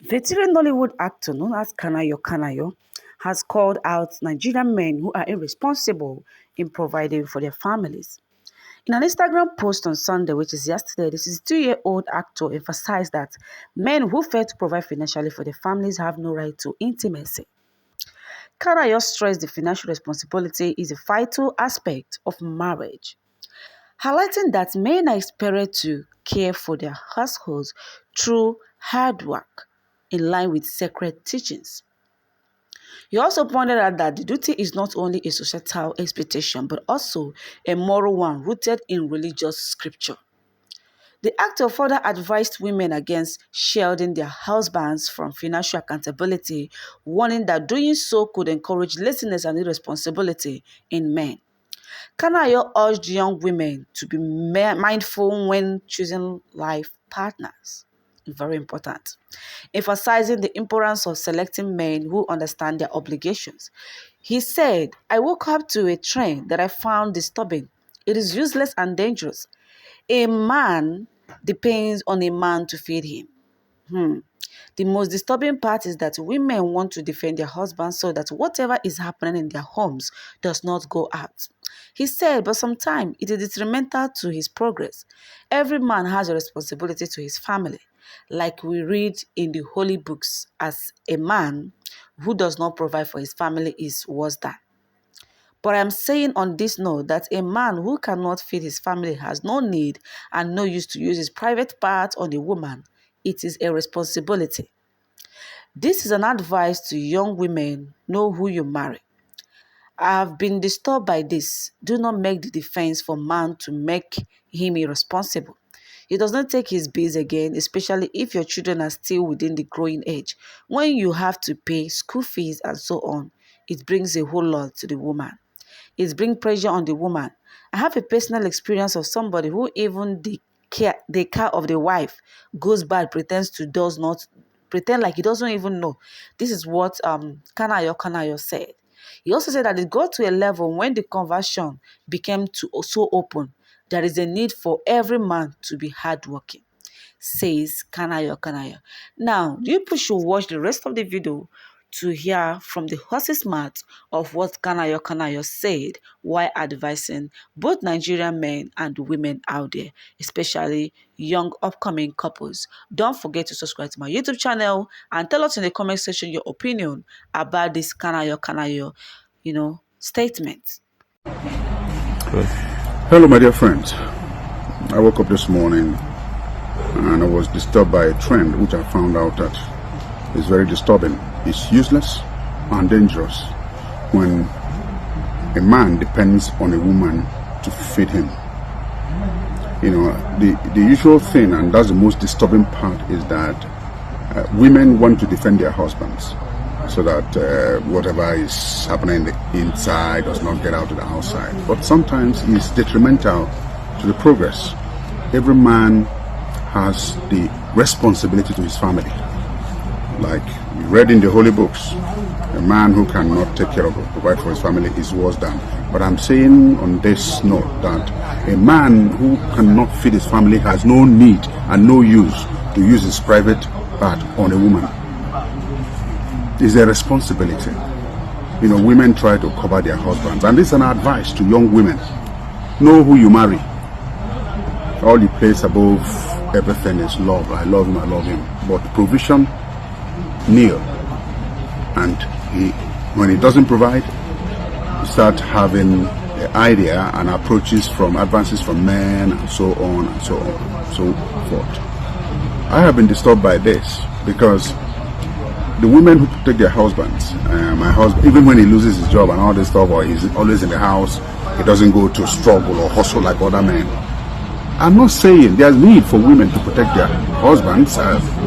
Veteran Nollywood actor known as Kanayo has called out Nigerian men who are irresponsible in providing for their families. In an Instagram post on Sunday, which is yesterday, the 62-year-old actor emphasized that men who fail to provide financially for their families have no right to intimacy. Kanayo stressed the financial responsibility is a vital aspect of marriage, highlighting that men are expected to care for their households through hard work, in line with sacred teachings. He also pointed out that the duty is not only a societal expectation but also a moral one rooted in religious scripture. The actor further advised women against shielding their husbands from financial accountability, warning that doing so could encourage laziness and irresponsibility in men. Kanayo urged young women to be mindful when choosing life partners. Very important. Emphasizing the importance of selecting men who understand their obligations. He said, I woke up to a trend that I found disturbing. It is useless and dangerous. A man depends on a man to feed him. The most disturbing part is that women want to defend their husbands so that whatever is happening in their homes does not go out. He said, but sometimes it is detrimental to his progress. Every man has a responsibility to his family, like we read in the holy books, as a man who does not provide for his family is worse than. But I am saying on this note that a man who cannot feed his family has no need and no use to use his private part on a woman. It is a responsibility. This is an advice to young women: know who you marry. I have been disturbed by this. Do not make the defense for man to make him irresponsible. He does not take his bills again, especially if your children are still within the growing age. When you have to pay school fees and so on, it brings a whole lot to the woman. It brings pressure on the woman. I have a personal experience of somebody who even the car of the wife goes bad, pretend like he doesn't even know. This is what Kanayo said. He also said that it got to a level when the conversion became so open. There is a need for every man to be hardworking, says Kanayo. Now, you people should watch the rest of the video to hear from the horse's mouth of what Kanayo said while advising both Nigerian men and women out there, especially young upcoming couples. Don't forget to subscribe to my YouTube channel and tell us in the comment section your opinion about this Kanayo, statement. Hello, my dear friends. I woke up this morning and I was disturbed by a trend which I found out that is very disturbing. It's useless and dangerous when a man depends on a woman to feed him. You know, the usual thing, and that's the most disturbing part, is that women want to defend their husbands so that whatever is happening inside does not get out to the outside. But sometimes it's detrimental to the progress. Every man has the responsibility to his family. Like we read in the holy books, a man who cannot take care of or provide for his family is worse than. But I'm saying on this note that a man who cannot feed his family has no need and no use to use his private part on a woman. It's a responsibility. You know, women try to cover their husbands, and this is an advice to young women. Know who you marry. All you place above everything is love. I love him, I love him. But provision, nil. And when he doesn't provide, you start having the idea and approaches from advances from men and so on and so on and so forth. I have been disturbed by this because the women who protect their husbands, my husband, even when he loses his job and all this stuff, or he's always in the house, he doesn't go to struggle or hustle like other men. I'm not saying there's need for women to protect their husbands,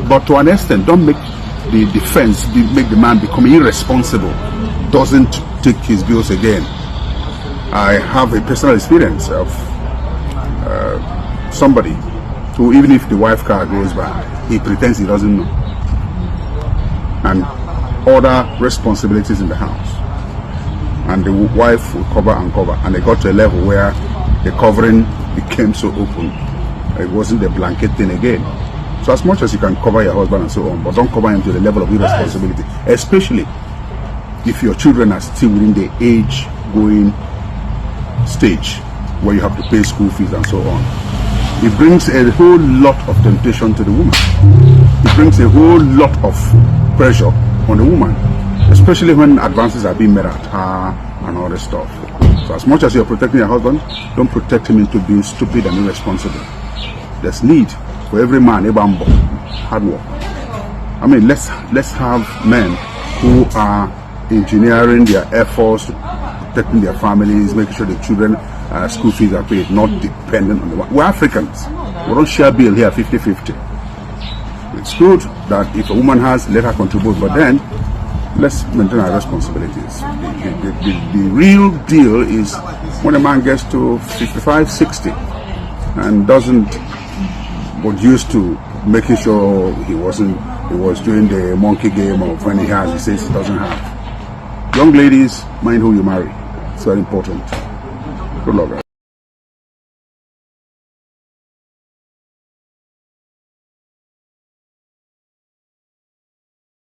but to an extent, don't make the defense make the man become irresponsible, doesn't take his bills again. I have a personal experience of somebody who, even if the wife car goes bad, he pretends he doesn't know, and other responsibilities in the house, and the wife will cover, and they got to a level where the covering became so open, it wasn't the blanket thing again. So as much as you can cover your husband and so on, but don't cover him to the level of irresponsibility, especially if your children are still within the age-going stage where you have to pay school fees and so on. It brings a whole lot of temptation to the woman. It brings a whole lot of pressure on the woman, especially when advances are being made at her and all this stuff. So as much as you're protecting your husband, don't protect him into being stupid and irresponsible. There's need for every man, every bambo, hard work. I mean, let's have men who are engineering their efforts, protecting their families, making sure the children school fees are paid, not dependent on the one. We're Africans. We don't share bill here 50-50. It's good that if a woman has, let her contribute, but then let's maintain our responsibilities. The real deal is when a man gets to 55, 60 and doesn't, was used to making sure he was doing the monkey game of when he has, he says he doesn't have. Young ladies, mind who you marry. It's very important. Good luck, guys.